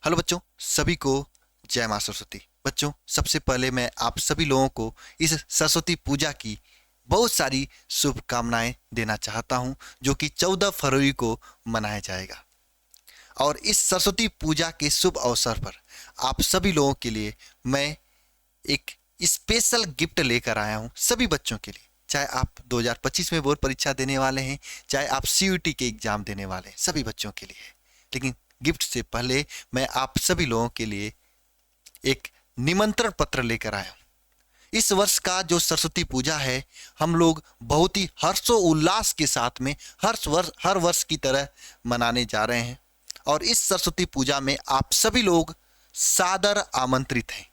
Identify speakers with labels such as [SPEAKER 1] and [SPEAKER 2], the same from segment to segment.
[SPEAKER 1] Hello बच्चों, सभी को जय मां सरस्वती। बच्चों, सबसे पहले मैं आप सभी लोगों को इस सरस्वती पूजा की बहुत सारी शुभकामनाएं देना चाहता हूं, जो कि 14 फरवरी को मनाया जाएगा। और इस सरस्वती पूजा के शुभ अवसर पर आप सभी लोगों के लिए मैं एक स्पेशल गिफ्ट लेकर आया हूं, सभी बच्चों के लिए। चाहे आप 2025 में बोर्ड परीक्षा देने वाले हैं, चाहे आप सीयूटी के एग्जाम देने वाले हैं, सभी बच्चों के लिए है। लेकिन गिफ्ट से पहले मैं आप सभी लोगों के लिए एक निमंत्रण पत्र लेकर आया हूं। इस वर्ष का जो सरस्वती पूजा है, हम लोग बहुत ही हर्षोल्लास के साथ में हर वर्ष की तरह मनाने जा रहे हैं। और इस सरस्वती पूजा में आप सभी लोग सादर आमंत्रित हैं।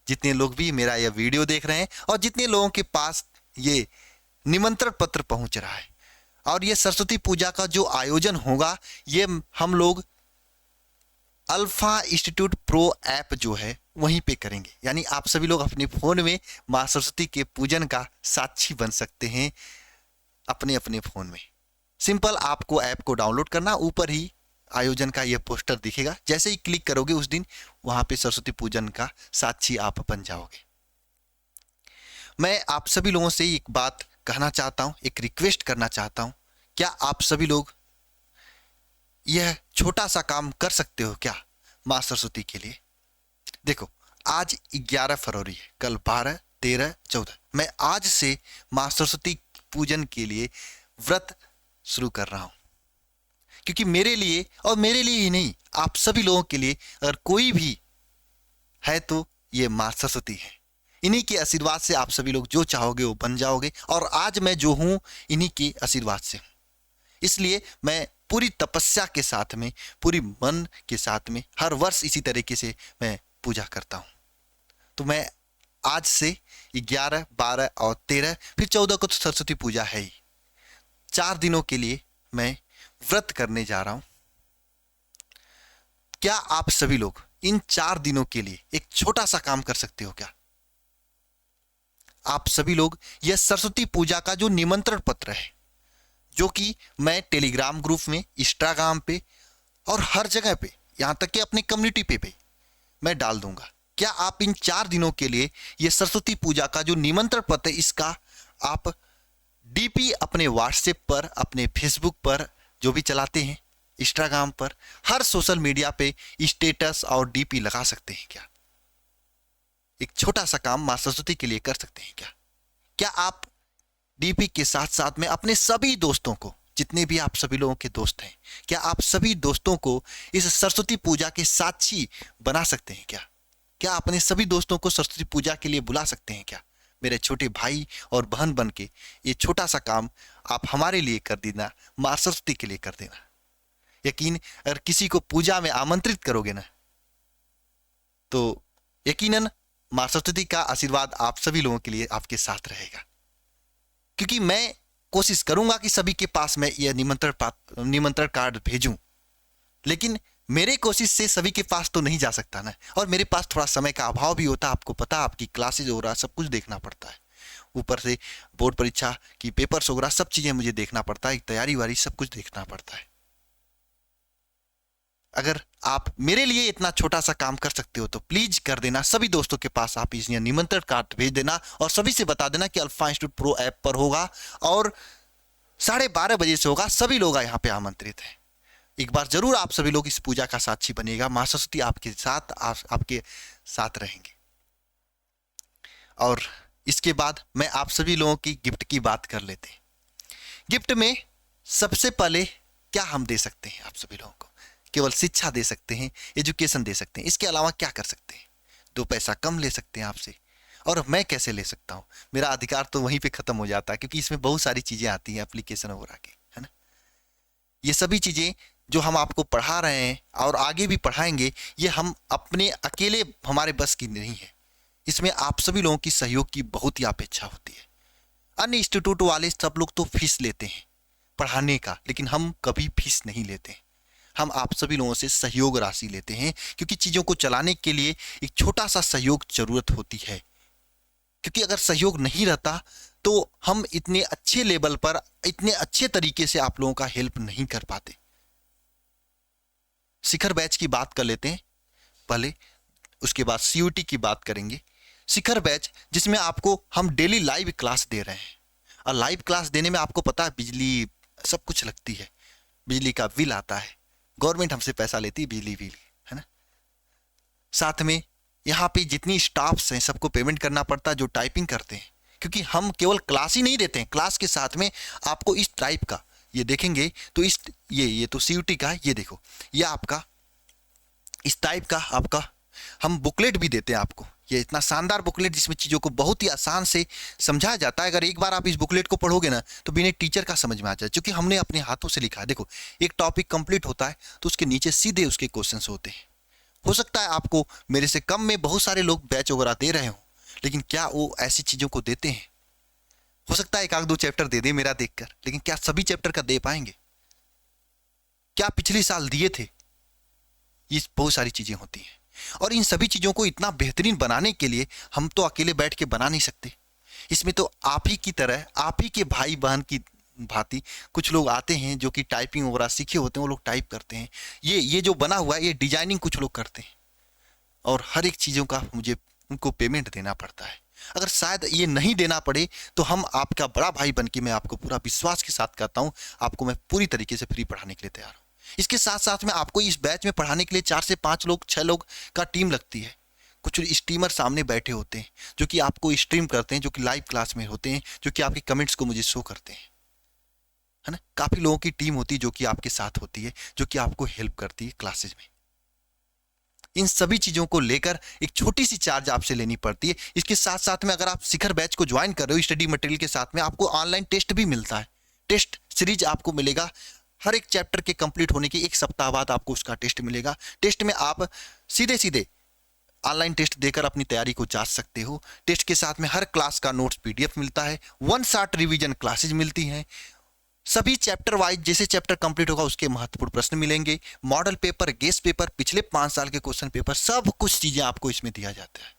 [SPEAKER 1] जितने लोग भी मेरा यह वीडियो देख रहे हैं और जितने लोगों के पास ये निमंत्रण पत्र पहुंच रहा है, और ये सरस्वती पूजा का जो आयोजन होगा, ये हम लोग अल्फा इंस्टीट्यूट प्रो ऐप जो है वहीं पे करेंगे। यानी आप सभी लोग अपने फ़ोन में माँ सरस्वती के पूजन का साक्षी बन सकते हैं अपने अपने फ़ोन में। सिंपल आपको ऐप को डाउनलोड करना, ऊपर ही आयोजन का यह पोस्टर दिखेगा। जैसे ही क्लिक करोगे उस दिन वहाँ पे सरस्वती पूजन का साक्षी आप बन जाओगे। मैं आप सभी लोगों से एक बात कहना चाहता हूँ, एक रिक्वेस्ट करना चाहता हूँ। क्या आप सभी लोग यह छोटा सा काम कर सकते हो क्या माँ सरस्वती के लिए? देखो, आज 11 फरवरी है, कल 12, 13, 14। मैं आज से माँ सरस्वती पूजन के लिए व्रत शुरू कर रहा हूँ, क्योंकि मेरे लिए, और मेरे लिए ही नहीं, आप सभी लोगों के लिए अगर कोई भी है तो ये माँ सरस्वती है। इन्हीं के आशीर्वाद से आप सभी लोग जो चाहोगे वो बन जाओगे। और आज मैं जो हूँ इन्हीं के आशीर्वाद से हूँ। इसलिए मैं पूरी तपस्या के साथ में, पूरी मन के साथ में हर वर्ष इसी तरीके से मैं पूजा करता हूँ। तो मैं आज से 11, 12 और 13, फिर 14 को तो सरस्वती पूजा है ही, 4 दिनों के लिए मैं व्रत करने जा रहा हूँ। क्या आप सभी लोग इन 4 दिनों के लिए एक छोटा सा काम कर सकते हो क्या? आप सभी लोग यह सरस्वती पूजा का जो निमंत्रण पत्र है, जो कि मैं टेलीग्राम ग्रुप में, इंस्टाग्राम पे और हर जगह पे, यहाँ तक कि अपनी कम्युनिटी पे मैं डाल दूंगा, क्या आप इन 4 दिनों के लिए ये सरस्वती पूजा का जो निमंत्रण पत्र है, इसका आप डीपी अपने व्हाट्सएप पर, अपने फेसबुक पर जो भी चलाते हैं, इंस्टाग्राम पर, हर सोशल मीडिया पे स्टेटस और डीपी लगा सकते हैं क्या? एक छोटा सा काम माँ सरस्वती के लिए कर सकते हैं क्या? क्या आप डीपी के साथ साथ में अपने सभी दोस्तों को, जितने भी आप सभी लोगों के दोस्त हैं, क्या आप सभी दोस्तों को इस सरस्वती पूजा के साक्षी बना सकते हैं क्या? क्या अपने सभी दोस्तों को सरस्वती पूजा के लिए बुला सकते हैं क्या? मेरे छोटे भाई और बहन बन के ये छोटा सा काम आप हमारे लिए कर देना, माँ सरस्वती के लिए कर देना। यकीन, अगर किसी को पूजा में आमंत्रित करोगे ना, तो यकीनन माँ सरस्वती का आशीर्वाद आप सभी लोगों के लिए आपके साथ रहेगा। क्योंकि मैं कोशिश करूंगा कि सभी के पास मैं यह निमंत्रण कार्ड भेजूं, लेकिन मेरे कोशिश से सभी के पास तो नहीं जा सकता ना। और मेरे पास थोड़ा समय का अभाव भी होता है, आपको पता, आपकी क्लासेज हो रहा, सब कुछ देखना पड़ता है। ऊपर से बोर्ड परीक्षा की पेपर्स वगैरह सब चीजें मुझे देखना पड़ता है, तैयारी वारी सब कुछ देखना पड़ता है। अगर आप मेरे लिए इतना छोटा सा काम कर सकते हो तो प्लीज कर देना। सभी दोस्तों के पास आप इस निमंत्रण कार्ड भेज देना और सभी से बता देना कि अल्फा इंस्टीट्यूट प्रो ऐप पर होगा और 12:30 बजे से होगा। सभी लोग यहाँ पे आमंत्रित हैं। एक बार जरूर आप सभी लोग इस पूजा का साक्षी बनेगा। माँ सरस्वती आपके साथ, आपके साथ रहेंगे। और इसके बाद मैं आप सभी लोगों की गिफ्ट की बात कर लेते हैं। गिफ्ट में सबसे पहले क्या हम दे सकते हैं आप सभी लोगों को? केवल शिक्षा दे सकते हैं, एजुकेशन दे सकते हैं। इसके अलावा क्या कर सकते हैं? 2 पैसा कम ले सकते हैं आपसे। और मैं कैसे ले सकता हूं? मेरा अधिकार तो वहीं पे खत्म हो जाता है, क्योंकि इसमें बहुत सारी चीजें आती हैं, एप्लीकेशन वगैरह के, है ना। ये सभी चीजें जो हम आपको पढ़ा रहे हैं और आगे भी पढ़ाएंगे, ये हम अपने अकेले, हमारे बस की नहीं है। इसमें आप सभी लोगों की सहयोग की बहुत ही अपेक्षा होती है। अन्य इंस्टीट्यूट वाले सब लोग तो फीस लेते हैं पढ़ाने का, लेकिन हम कभी फीस नहीं लेते हैं। हम आप सभी लोगों से सहयोग राशि लेते हैं, क्योंकि चीजों को चलाने के लिए एक छोटा सा सहयोग जरूरत होती है। क्योंकि अगर सहयोग नहीं रहता तो हम इतने अच्छे लेवल पर, इतने अच्छे तरीके से आप लोगों का हेल्प नहीं कर पाते। शिखर बैच की बात कर लेते हैं पहले, उसके बाद सीयूटी की बात करेंगे। शिखर बैच जिसमें आपको हम डेली लाइव क्लास दे रहे हैं, और लाइव क्लास देने में आपको पता है बिजली सब कुछ लगती है, बिजली का बिल आता है, गवर्नमेंट हमसे पैसा लेती है बिजली बिल, है ना। साथ में यहाँ पे जितनी स्टाफ्स हैं सबको पेमेंट करना पड़ता है जो टाइपिंग करते हैं, क्योंकि हम केवल क्लास ही नहीं देते हैं, क्लास के साथ में आपको इस टाइप का ये देखेंगे तो इस ये तो सीयूटी का है, ये देखो ये आपका इस टाइप का आपका हम बुकलेट भी देते हैं आपको। ये इतना शानदार बुकलेट जिसमें चीज़ों को बहुत ही आसान से समझाया जाता है। अगर एक बार आप इस बुकलेट को पढ़ोगे ना तो बिना टीचर का समझ में आ जाए, क्योंकि हमने अपने हाथों से लिखा है। देखो एक टॉपिक कंप्लीट होता है तो उसके नीचे सीधे उसके क्वेश्चंस होते हैं। हो सकता है आपको मेरे से कम में बहुत सारे लोग बैच वगैरह दे रहे हो, लेकिन क्या वो ऐसी चीज़ों को देते हैं? हो सकता है एक आध दो चैप्टर दे दे मेरा देखकर, लेकिन क्या सभी चैप्टर का दे पाएंगे? क्या पिछले साल दिए थे? ये बहुत सारी चीज़ें होती हैं, और इन सभी चीज़ों को इतना बेहतरीन बनाने के लिए हम तो अकेले बैठ के बना नहीं सकते। इसमें तो आप ही की तरह, आप ही के भाई बहन की भांति कुछ लोग आते हैं जो कि टाइपिंग वगैरह सीखे होते हैं, वो लोग टाइप करते हैं। ये जो बना हुआ है ये डिजाइनिंग कुछ लोग करते हैं, और हर एक चीज़ों का मुझे उनको पेमेंट देना पड़ता है। अगर शायद ये नहीं देना पड़े तो हम आपका बड़ा भाई बन के मैं आपको पूरा विश्वास के साथ कहता हूँ, आपको मैं पूरी तरीके से फ्री पढ़ाने के लिए तैयार हूँ। इसके साथ साथ में आपको इस बैच में पढ़ाने के लिए 4 से 5 लोग 6 लोग का टीम लगती है। कुछ स्ट्रीमर सामने बैठे होते हैं जो कि आपको स्ट्रीम करते हैं, जो कि लाइव क्लास में होते हैं, जो कि आपके कमेंट्स को मुझे शो करते हैं, है ना। काफ़ी लोगों की टीम होती है जो कि आपके साथ होती है, जो कि आपको हेल्प करती है क्लासेज में। इन सभी चीज़ों को लेकर एक छोटी सी चार्ज आपसे लेनी पड़ती है। इसके साथ साथ में अगर आप शिखर बैच को ज्वाइन कर रहे हो स्टडी मटेरियल के साथ में, आपको ऑनलाइन टेस्ट भी मिलता है। टेस्ट सीरीज आपको मिलेगा, हर एक चैप्टर के कंप्लीट होने के 1 सप्ताह बाद आपको उसका टेस्ट मिलेगा। टेस्ट में आप सीधे सीधे ऑनलाइन टेस्ट देकर अपनी तैयारी को जांच सकते हो। टेस्ट के साथ में हर क्लास का नोट्स पीडीएफ मिलता है, 1 शॉट रिवीजन क्लासेज मिलती हैं, सभी चैप्टर वाइज जैसे चैप्टर कंप्लीट होगा उसके महत्वपूर्ण प्रश्न मिलेंगे, मॉडल पेपर, गेस्ट पेपर, पिछले 5 साल के क्वेश्चन पेपर, सब कुछ चीज़ें आपको इसमें दिया जाता है।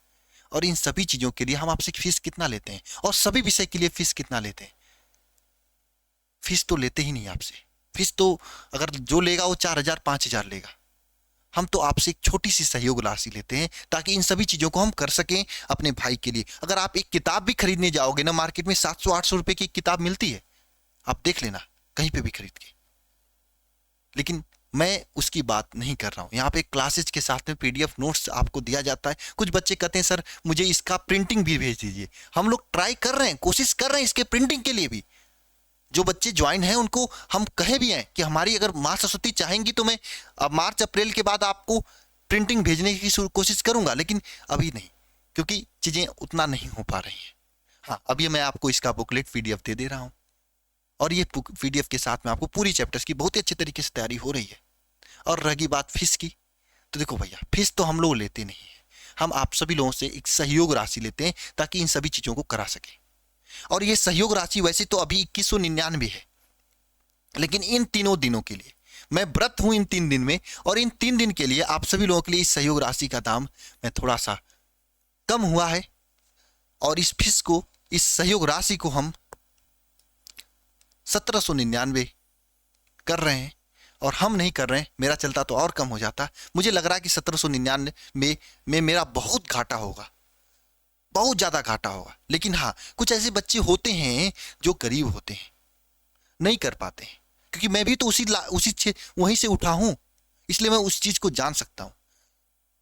[SPEAKER 1] और इन सभी चीज़ों के लिए हम आपसे फीस कितना लेते हैं, और सभी विषय के लिए फीस कितना लेते हैं? फीस तो लेते ही नहीं आपसे। फीस तो अगर जो लेगा वो 4,000 5,000 लेगा। हम तो आपसे एक छोटी सी सहयोग राशि लेते हैं ताकि इन सभी चीज़ों को हम कर सकें अपने भाई के लिए। अगर आप एक किताब भी खरीदने जाओगे ना, मार्केट में 700-800 रुपए की एक किताब मिलती है, आप देख लेना कहीं पे भी खरीद के। लेकिन मैं उसकी बात नहीं कर रहा हूँ। यहाँ पे क्लासेज के साथ में पीडीएफ नोट्स आपको दिया जाता है। कुछ बच्चे कहते हैं सर मुझे इसका प्रिंटिंग भी भेज दीजिए। हम लोग ट्राई कर रहे हैं, कोशिश कर रहे हैं इसके प्रिंटिंग के लिए भी। जो बच्चे ज्वाइन हैं उनको हम कहे भी हैं कि हमारी अगर माँ सरस्वती चाहेंगी तो मैं मार्च अप्रैल के बाद आपको प्रिंटिंग भेजने की कोशिश करूंगा, लेकिन अभी नहीं, क्योंकि चीज़ें उतना नहीं हो पा रही हैं। हाँ, अभी मैं आपको इसका बुकलेट पीडीएफ दे दे रहा हूँ, और ये पीडीएफ के साथ में आपको पूरी चैप्टर्स की बहुत ही अच्छे तरीके से तैयारी हो रही है। और रही बात फीस की, तो देखो भैया फीस तो हम लोग लेते नहीं है, हम आप सभी लोगों से एक सहयोग राशि लेते हैं ताकि इन सभी चीज़ों को करा सकें। और ये सहयोग राशि वैसे तो अभी 2199 है, लेकिन इन 3 दिनों के लिए मैं व्रत हूं इन 3 दिन में, और इन 3 दिन के लिए आप सभी लोगों के लिए इस सहयोग राशि का दाम मैं थोड़ा सा कम हुआ है, और इस फीस को, इस सहयोग राशि को हम 1799 कर रहे हैं। और हम नहीं कर रहे हैं, मेरा चलता तो और कम हो जाता। मुझे लग रहा है कि 1799 में मेरा बहुत घाटा होगा, बहुत ज़्यादा घाटा होगा। लेकिन हाँ, कुछ ऐसे बच्चे होते हैं जो गरीब होते हैं, नहीं कर पाते हैं, क्योंकि मैं भी तो वहीं से उठा हूँ, इसलिए मैं उस चीज़ को जान सकता हूँ।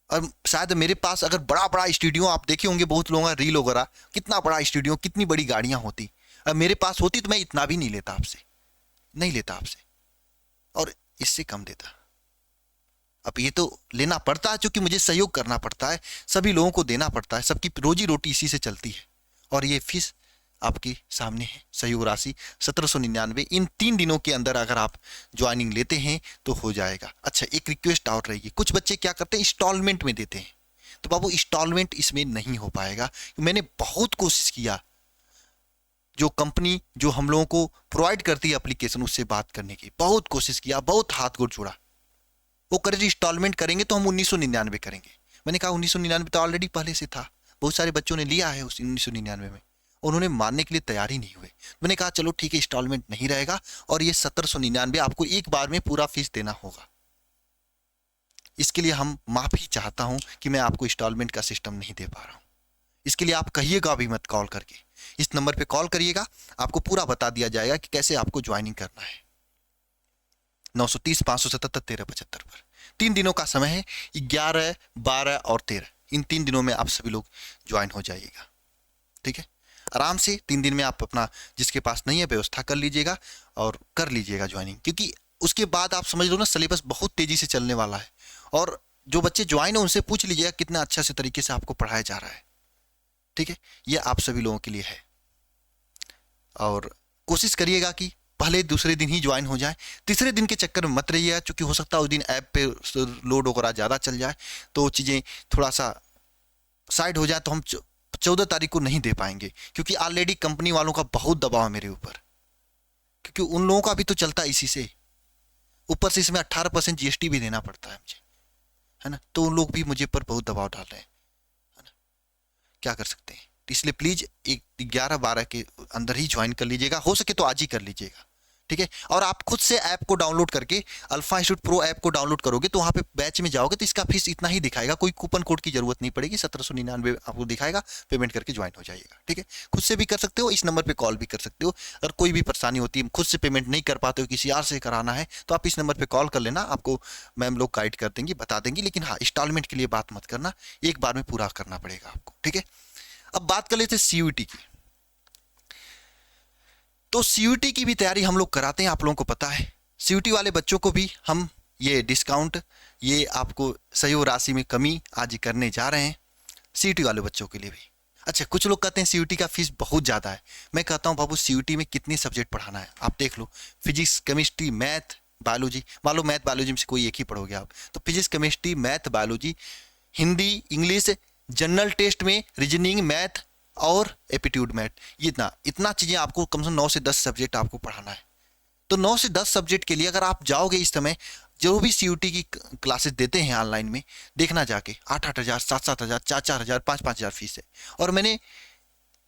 [SPEAKER 1] और शायद मेरे पास अगर बड़ा बड़ा स्टूडियो आप देखे होंगे, बहुत लोगों का रील वगैरह, कितना बड़ा स्टूडियो, कितनी बड़ी गाड़ियाँ होती, अब मेरे पास होती तो मैं इतना भी नहीं लेता आपसे, नहीं लेता आपसे, और इससे कम देता। अब ये तो लेना पड़ता है क्योंकि मुझे सहयोग करना पड़ता है, सभी लोगों को देना पड़ता है, सबकी रोजी रोटी इसी से चलती है। और ये फीस आपके सामने है, सहयोग राशि 1799। इन 3 दिनों के अंदर अगर आप ज्वाइनिंग लेते हैं तो हो जाएगा। अच्छा, एक रिक्वेस्ट और रहेगी, कुछ बच्चे क्या करते हैं इंस्टॉलमेंट में देते हैं, तो बाबू इंस्टॉलमेंट इसमें नहीं हो पाएगा। मैंने बहुत कोशिश किया, जो कंपनी जो हम लोगों को प्रोवाइड करती है एप्लीकेशन, उससे बात करने की बहुत कोशिश किया, बहुत हाथ गोड़ जोड़ा। वो करे इंस्टॉलमेंट करेंगे तो हम 1999 करेंगे। मैंने कहा 1999 तो ऑलरेडी पहले से था, बहुत सारे बच्चों ने लिया है उस 1999 में, उन्होंने मानने के लिए तैयार ही नहीं हुए। मैंने कहा चलो ठीक है, इंस्टॉलमेंट नहीं रहेगा, और ये 1799 आपको एक बार में पूरा फीस देना होगा। इसके लिए हम माफ़ी चाहता हूं कि मैं आपको इंस्टॉलमेंट का सिस्टम नहीं दे पा रहा हूं। इसके लिए आप कहिएगा भी मत कॉल करके, इस नंबर पे कॉल करिएगा, आपको पूरा बता दिया जाएगा कि कैसे आपको ज्वाइनिंग करना है। 930 577 1375 पर 3 दिनों का समय है, 11, 12 और 13, इन 3 दिनों में आप सभी लोग ज्वाइन हो जाइएगा। ठीक है, आराम से 3 दिन में आप अपना जिसके पास नहीं है व्यवस्था कर लीजिएगा और कर लीजिएगा ज्वाइनिंग, क्योंकि उसके बाद आप समझ लो ना सिलेबस बहुत तेजी से चलने वाला है। और जो बच्चे ज्वाइन है उनसे पूछ लीजिएगा कितना अच्छा से तरीके से आपको पढ़ाया जा रहा है। ठीक है, ये आप सभी लोगों के लिए है। और कोशिश करिएगा कि पहले दूसरे दिन ही ज्वाइन हो जाए, तीसरे दिन के चक्कर में मत रहिएगा, क्योंकि हो सकता है उस दिन ऐप पे लोड वगैरह ज़्यादा चल जाए तो चीज़ें थोड़ा सा साइड हो जाए, तो हम 14 तारीख को नहीं दे पाएंगे, क्योंकि ऑलरेडी कंपनी वालों का बहुत दबाव है मेरे ऊपर, क्योंकि उन लोगों का भी तो चलता है इसी से, ऊपर से इसमें 18% जीएसटी भी देना पड़ता है मुझे, है ना। तो उन लोग भी मुझे पर बहुत दबाव डाल रहे हैं, है ना, क्या कर सकते हैं। तो इसलिए प्लीज़ एक 11-12 के अंदर ही ज्वाइन कर लीजिएगा, हो सके तो आज ही कर लीजिएगा। ठीक है, और आप खुद से ऐप को डाउनलोड करके अल्फा इंस्टीट्यूट प्रो ऐप को डाउनलोड करोगे तो वहाँ पे बैच में जाओगे तो इसका फीस इतना ही दिखाएगा, कोई कूपन कोड की जरूरत नहीं पड़ेगी, 1799 आपको दिखाएगा, पेमेंट करके ज्वाइन हो जाइएगा। ठीक है, खुद से भी कर सकते हो, इस नंबर पे कॉल भी कर सकते हो। अगर कोई भी परेशानी होती है, खुद से पेमेंट नहीं कर पाते हो, किसी और से कराना है, तो आप इस नंबर पर कॉल कर लेना, आपको मैम लोग गाइड कर देंगी, बता देंगी। लेकिन हाँ, इंस्टॉलमेंट के लिए बात मत करना, एक बार में पूरा करना पड़ेगा आपको। ठीक है, अब बात कर लेते हैं सीयूईटी की। तो सीयूईटी की भी तैयारी हम लोग कराते हैं, आप लोगों को पता है। सीयूईटी वाले बच्चों को भी हम ये डिस्काउंट, ये आपको सहयोग राशि में कमी आज करने जा रहे हैं, सीयूईटी वाले बच्चों के लिए भी। अच्छा, कुछ लोग कहते हैं सीयूईटी का फीस बहुत ज़्यादा है। मैं कहता हूँ बाबू, सीयूईटी में कितने सब्जेक्ट पढ़ाना है आप देख लो, फिजिक्स, केमिस्ट्री, मैथ, बायोलॉजी। मान लो मैथ बायोलॉजी में से कोई एक ही पढ़ोगे आप, तो physics, chemistry, math, biology, Hindi, English, general test में रीजनिंग, मैथ और एप्टीट्यूड मैथ, ये इतना इतना चीज़ें आपको कम से कम 9 से 10 सब्जेक्ट आपको पढ़ाना है। तो 9 से 10 सब्जेक्ट के लिए अगर आप जाओगे इस समय, जो भी सीयूईटी की क्लासेस देते हैं ऑनलाइन में, देखना जाके 8-8 हज़ार, 7-7 हज़ार, 4-4 हज़ार, 5-5 हज़ार फीस है। और मैंने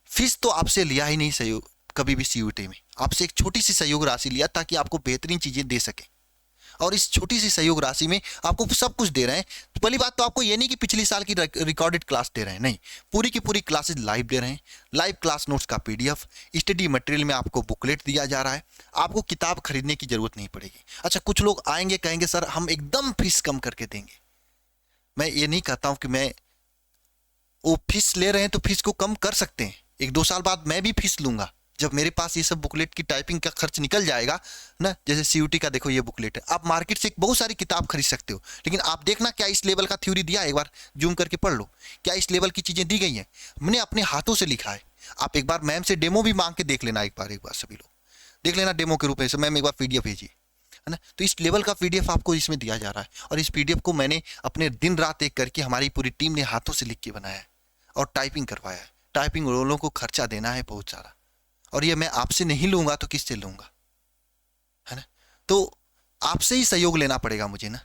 [SPEAKER 1] फीस तो आपसे लिया ही नहीं सहयोग कभी भी सीयूईटी में, आपसे एक छोटी सी सहयोग राशि लिया ताकि आपको बेहतरीन चीज़ें दे सके। और इस छोटी सी सहयोग राशि में आपको सब कुछ दे रहे हैं। तो पहली बात तो आपको ये नहीं कि पिछले साल की रिकॉर्डेड क्लास दे रहे हैं, नहीं, पूरी की पूरी क्लासेस लाइव दे रहे हैं। लाइव क्लास नोट्स का पीडीएफ, स्टडी मटेरियल में आपको बुकलेट दिया जा रहा है, आपको किताब खरीदने की जरूरत नहीं पड़ेगी। अच्छा, कुछ लोग आएंगे कहेंगे सर हम एकदम फीस कम करके देंगे। मैं ये नहीं कहता हूँ कि मैं, वो फीस ले रहे हैं तो फीस को कम कर सकते हैं, 1-2 साल बाद मैं भी फीस लूंगा जब मेरे पास ये सब बुकलेट की टाइपिंग का खर्च निकल जाएगा ना। जैसे सीयूईटी का देखो, ये बुकलेट है, आप मार्केट से बहुत सारी किताब खरीद सकते हो, लेकिन आप देखना क्या इस लेवल का थ्योरी दिया है, एक बार जूम करके पढ़ लो, क्या इस लेवल की चीज़ें दी गई हैं। मैंने अपने हाथों से लिखा है, आप एक बार मैम से डेमो भी मांग के देख लेना, एक बार सभी लोग देख लेना डेमो के रूप में, मैम एक बार पीडीएफ भेजिए, है ना। तो इस लेवल का पीडीएफ आपको इसमें दिया जा रहा है, और इस पीडीएफ को मैंने अपने दिन रात एक करके हमारी पूरी टीम ने हाथों से लिख के बनाया है और टाइपिंग करवाया है। टाइपिंग वालों को खर्चा देना है बहुत सारा, और ये मैं आपसे नहीं लूंगा तो किससे लूंगा, है ना। तो आपसे ही सहयोग लेना पड़ेगा मुझे ना,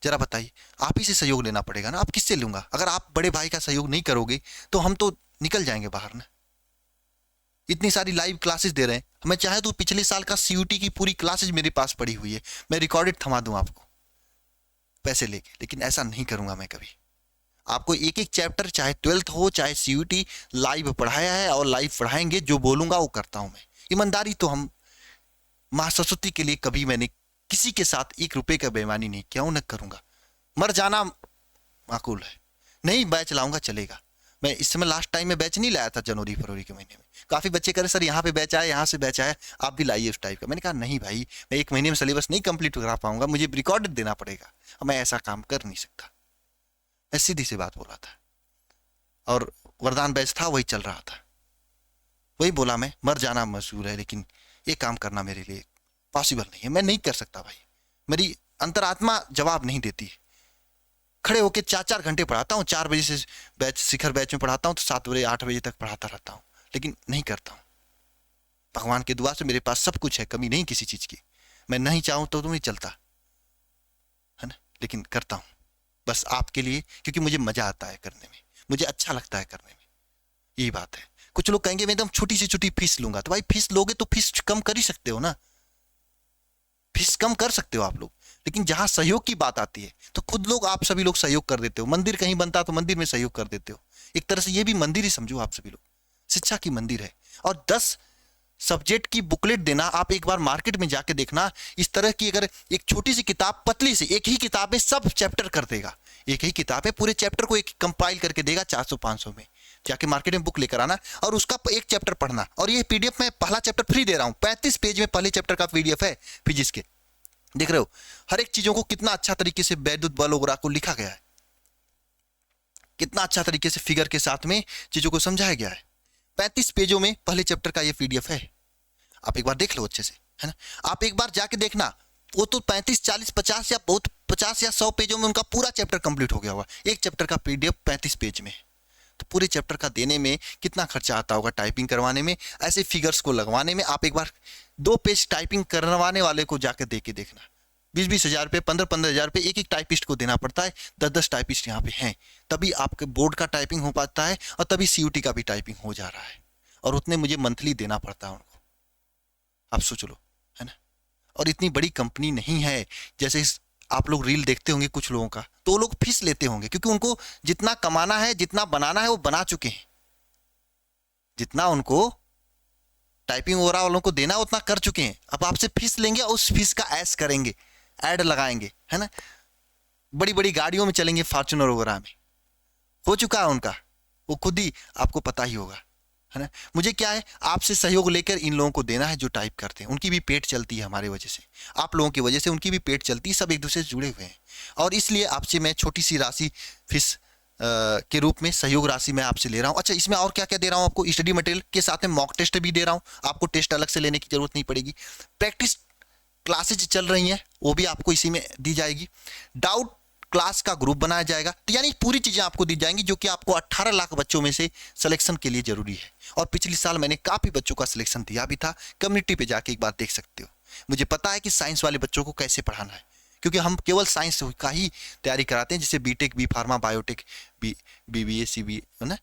[SPEAKER 1] जरा बताइए, आप ही से सहयोग लेना पड़ेगा ना, आप किससे लूंगा। अगर आप बड़े भाई का सहयोग नहीं करोगे तो हम तो निकल जाएंगे बाहर ना। इतनी सारी लाइव क्लासेस दे रहे हैं, मैं चाहे तो पिछले साल का सीयूईटी की पूरी क्लासेज मेरे पास पड़ी हुई है, मैं रिकॉर्डेड थमा दूं आपको पैसे लेके, लेकिन ऐसा नहीं करूंगा मैं कभी। आपको एक एक चैप्टर, चाहे 12th हो चाहे सीयूईटी, लाइव पढ़ाया है और लाइव पढ़ाएंगे, जो बोलूंगा वो करता हूं मैं। ईमानदारी तो हम माँ सरस्वती के लिए कभी मैंने किसी के साथ 1 रुपए का बेईमानी नहीं, क्यों न करूंगा। मर जाना माकूल है, नहीं बैच लाऊंगा चलेगा। मैं इस समय लास्ट टाइम में बैच नहीं लाया था, जनवरी फरवरी के महीने में काफ़ी बच्चे कह रहे सर यहाँ पे बैच आया, यहाँ से बैच आया, आप भी लाइए उस टाइप का। मैंने कहा नहीं भाई, मैं 1 महीने में सिलेबस नहीं कंप्लीट करा पाऊंगा, मुझे रिकॉर्डेड देना पड़ेगा, मैं ऐसा काम कर नहीं सकता। मैं सीधी सी बात बोला था, और वरदान बैच था वही चल रहा था, वही बोला मैं। मर जाना मंजूर है, लेकिन ये काम करना मेरे लिए पॉसिबल नहीं है, मैं नहीं कर सकता भाई, मेरी अंतरात्मा जवाब नहीं देती है। खड़े होकर 4-4 घंटे पढ़ाता हूँ, 4 बजे से बैच, शिखर बैच में पढ़ाता हूँ तो 7 बजे 8 बजे तक पढ़ाता रहता हूँ, लेकिन नहीं करता हूँ। भगवान की दुआ से मेरे पास सब कुछ है, कमी नहीं किसी चीज़ की, मैं नहीं चाहूँ तो नहीं चलता, है ना, लेकिन करता हूँ बस आपके लिए, क्योंकि मुझे मज़ा आता है करने में, मुझे अच्छा लगता है करने में, यही बात है। कुछ लोग कहेंगे मैं एकदम छोटी सी छोटी फीस लूंगा, तो भाई फीस लोगे तो फीस कम कर ही सकते हो ना, फीस कम कर सकते हो आप लोग, लेकिन जहां सहयोग की बात आती है तो खुद लोग आप सभी लोग सहयोग कर देते हो। मंदिर कहीं बनता तो मंदिर में सहयोग कर देते हो। एक तरह से ये भी मंदिर ही समझो आप सभी लोग, शिक्षा की मंदिर है। और 10 सब्जेक्ट की बुकलेट देना, आप एक बार मार्केट में जाके देखना, इस तरह की अगर एक छोटी सी किताब पतली सी, एक ही किताब में सब चैप्टर कर देगा, एक ही किताब में पूरे चैप्टर को एक कंपाइल करके देगा 400-500 में। जाके मार्केट में बुक लेकर आना और उसका एक चैप्टर पढ़ना। और ये पीडीएफ में पहला चैप्टर फ्री दे रहा हूं, 35 पेज में पहले चैप्टर का पीडीएफ है फिजिक्स के। देख रहे हो हर एक चीजों को कितना अच्छा तरीके से वैद्युत बल वगैरह को लिखा गया है, कितना अच्छा तरीके से फिगर के साथ में चीजों को समझाया गया है। 35 पेजों में पहले चैप्टर का ये पीडीएफ है, आप एक बार देख लो अच्छे से, है ना। आप एक बार जाके देखना, वो तो 35, 40, 50 या बहुत 50 या 100 पेजों में उनका पूरा चैप्टर कंप्लीट हो गया होगा। एक चैप्टर का पीडीएफ 35 पेज में, तो पूरे चैप्टर का देने में कितना खर्चा आता होगा, टाइपिंग करवाने में, ऐसे फिगर्स को लगवाने में। आप एक बार 2 पेज टाइपिंग करवाने वाले को जाकर दे के देखना, 20-20 हज़ार रुपये, 15-15 हज़ार रुपये एक एक टाइपिस्ट को देना पड़ता है। 10-10 टाइपिस्ट यहाँ पे हैं, तभी आपके बोर्ड का टाइपिंग हो पाता है और तभी सीयूटी का भी टाइपिंग हो जा रहा है। और उतने मुझे मंथली देना पड़ता है उनको, आप सोच लो, है ना। और इतनी बड़ी कंपनी नहीं है जैसे आप लोग रील देखते होंगे कुछ लोगों का, तो वो लोग फीस लेते होंगे क्योंकि उनको जितना कमाना है, जितना बनाना है वो बना चुके हैं। जितना उनको टाइपिंग वगैरह वालों को देना उतना कर चुके हैं। अब आपसे फीस लेंगे, उस फीस का ऐश करेंगे, ऐड लगाएंगे, है ना। बड़ी बड़ी गाड़ियों में चलेंगे, फॉर्च्यूनर वगैरह में, हो चुका है उनका, वो खुद ही आपको पता ही होगा, है ना। मुझे क्या है, आपसे सहयोग लेकर इन लोगों को देना है जो टाइप करते हैं। उनकी भी पेट चलती है हमारे वजह से, आप लोगों की वजह से उनकी भी पेट चलती है, सब एक दूसरे से जुड़े हुए हैं। और इसलिए आपसे मैं छोटी सी राशि फीस के रूप में सहयोग राशि मैं आपसे ले रहा हूँ। अच्छा, इसमें और क्या क्या दे रहा हूँ आपको, स्टडी मटेरियल के साथ में मॉक टेस्ट भी दे रहा हूँ, आपको टेस्ट अलग से लेने की जरूरत नहीं पड़ेगी। प्रैक्टिस क्लासेज चल रही हैं, वो भी आपको इसी में दी जाएगी। डाउट क्लास का ग्रुप बनाया जाएगा, तो यानी पूरी चीजें आपको दी जाएंगी जो कि आपको 18 लाख बच्चों में से सिलेक्शन के लिए जरूरी है। और पिछले साल मैंने काफी बच्चों का सिलेक्शन दिया भी था, कम्युनिटी पे जाके एक बार देख सकते हो। मुझे पता है कि साइंस वाले बच्चों को कैसे पढ़ाना है, क्योंकि हम केवल साइंस का ही तैयारी कराते हैं, जैसे BTech, B pharma, biotech, BBA, CB, है ना,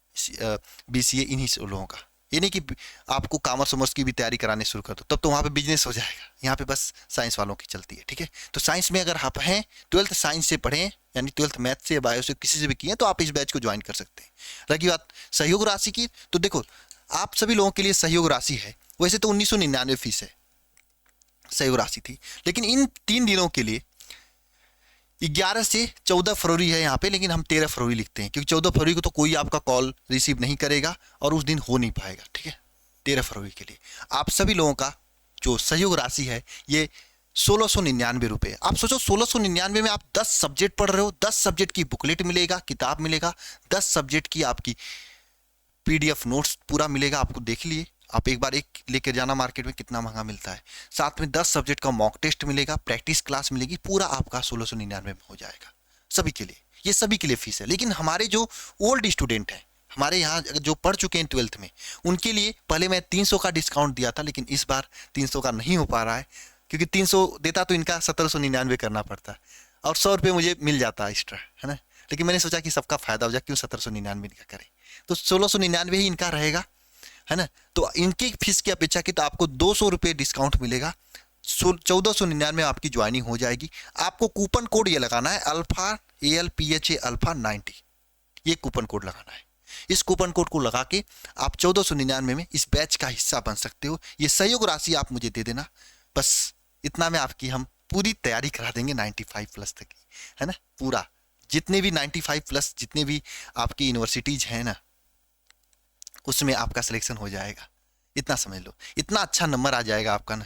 [SPEAKER 1] बीसीए, इन्हीं लोगों का। ये नहीं कि आपको कॉमर्स वॉमर्स की भी तैयारी कराने शुरू कर दो, तब तो वहाँ पे बिजनेस हो जाएगा। यहाँ पे बस साइंस वालों की चलती है, ठीक है। तो साइंस में अगर आप हैं, 12th साइंस से पढ़ें, यानी 12th मैथ से, बायो से, किसी से भी किए, तो आप इस बैच को ज्वाइन कर सकते हैं। रही बात सहयोग राशि की, तो देखो आप सभी लोगों के लिए सहयोग राशि है, वैसे तो 1999 फीस है, सहयोग राशि थी, लेकिन इन 3 दिनों के लिए 11 से 14 फरवरी है यहाँ पे, लेकिन हम 13 फरवरी लिखते हैं क्योंकि 14 फरवरी को तो कोई आपका कॉल रिसीव नहीं करेगा और उस दिन हो नहीं पाएगा, ठीक है। 13 फरवरी के लिए आप सभी लोगों का जो सहयोग राशि है ये 1699 रुपये। आप सोचो 1699 में आप 10 सब्जेक्ट पढ़ रहे हो, 10 सब्जेक्ट की बुकलेट मिलेगा, किताब मिलेगा, 10 सब्जेक्ट की आपकी पीडीएफ नोट्स पूरा मिलेगा। आपको देख लिए, आप एक बार एक लेकर जाना मार्केट में, कितना महंगा मिलता है। साथ में 10 सब्जेक्ट का मॉक टेस्ट मिलेगा, प्रैक्टिस क्लास मिलेगी, पूरा आपका 1699 में हो जाएगा सभी के लिए। ये सभी के लिए फीस है। लेकिन हमारे जो ओल्ड स्टूडेंट हैं, हमारे यहाँ जो पढ़ चुके हैं 12th में, उनके लिए पहले मैं 300 का डिस्काउंट दिया था, लेकिन इस बार 300 का नहीं हो पा रहा है, क्योंकि 300 देता तो इनका 1799 करना पड़ता है और 100 रुपये मुझे मिल जाता है एक्स्ट्रा, है ना। लेकिन मैंने सोचा कि सबका फायदा हो जाए, क्यों 1799 का करें, तो 1699 ही इनका रहेगा, है ना। तो इनकी फीस की अपेक्षा की तो आपको 200 रुपये डिस्काउंट मिलेगा, 1499 में आपकी ज्वाइनिंग हो जाएगी। आपको कूपन कोड ये लगाना है, अल्फा ALPHA अल्फा 90, ये कूपन कोड लगाना है। इस कूपन कोड को लगा के आप 1499 में इस बैच का हिस्सा बन सकते हो। ये सहयोग राशि आप मुझे दे देना, बस इतना में आपकी हम पूरी तैयारी करा देंगे 95 प्लस तक की, है ना। पूरा जितने भी 95 प्लस जितने भी आपकी यूनिवर्सिटीज हैं ना, उसमें आपका सिलेक्शन हो जाएगा। इतना समझ लो, इतना अच्छा नंबर आ जाएगा आपका ना।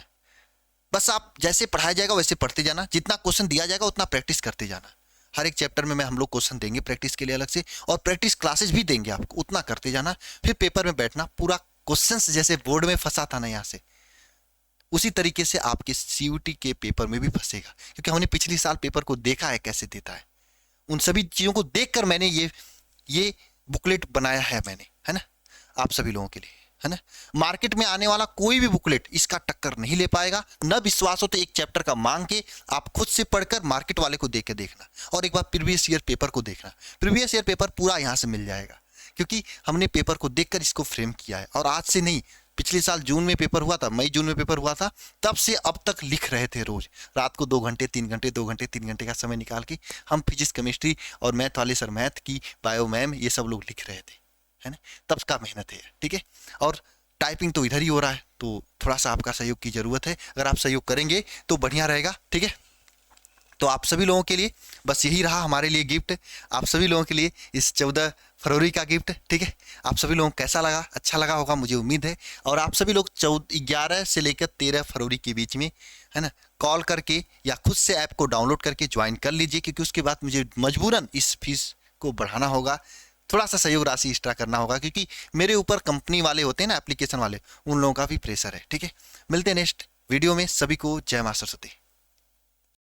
[SPEAKER 1] बस आप जैसे पढ़ाया जाएगा वैसे पढ़ते जाना, जितना क्वेश्चन दिया जाएगा उतना प्रैक्टिस करते जाना। हर एक चैप्टर में हम लोग क्वेश्चन देंगे प्रैक्टिस के लिए अलग से, और प्रैक्टिस क्लासेस भी देंगे आपको, उतना करते जाना। फिर पेपर में बैठना, पूरा क्वेश्चन जैसे बोर्ड में फंसा था ना यहाँ से, उसी तरीके से आपके CUT के पेपर में भी फंसेगा, क्योंकि हमने पिछले साल पेपर को देखा है कैसे देता है। उन सभी चीज़ों को देखकर मैंने ये बुकलेट बनाया है मैंने, है ना, आप सभी लोगों के लिए, है ना। मार्केट में आने वाला कोई भी बुकलेट इसका टक्कर नहीं ले पाएगा। न विश्वास हो तो एक चैप्टर का मांग के आप खुद से पढ़कर मार्केट वाले को देख के देखना, और एक बार प्रीवियस ईयर पेपर को देखना। प्रीवियस ईयर पेपर पूरा यहाँ से मिल जाएगा, क्योंकि हमने पेपर को देखकर इसको फ्रेम किया है। और आज से नहीं, पिछले साल जून में पेपर हुआ था, मई जून में पेपर हुआ था, तब से अब तक लिख रहे थे रोज रात को 2 घंटे 3 घंटे 2 घंटे 3 घंटे का समय निकाल के हम फिजिक्स केमिस्ट्री और मैथ वाले सर मैथ की, बायो मैम, ये सब लोग लिख रहे थे, है ना। तब का मेहनत है, ठीक है। और टाइपिंग तो इधर ही हो रहा है, तो थोड़ा सा आपका सहयोग की ज़रूरत है। अगर आप सहयोग करेंगे तो बढ़िया रहेगा, ठीक है। तो आप सभी लोगों के लिए बस यही रहा हमारे लिए गिफ्ट, आप सभी लोगों के लिए इस 14 फरवरी का गिफ्ट, ठीक है। आप सभी लोगों को कैसा लगा, अच्छा लगा होगा मुझे उम्मीद है। और आप सभी लोग 11 से लेकर 13 फरवरी के बीच में, है ना, कॉल करके या खुद से ऐप को डाउनलोड करके ज्वाइन कर लीजिए, क्योंकि उसके बाद मुझे मजबूरन इस फीस को बढ़ाना होगा, थोड़ा सा सहयोग राशि एक्स्ट्रा करना होगा, क्योंकि मेरे ऊपर कंपनी वाले होते हैं ना, एप्लीकेशन वाले, उन लोगों का भी प्रेशर है, ठीक है। मिलते हैं नेक्स्ट वीडियो में, सभी को जय मां सरस्वती।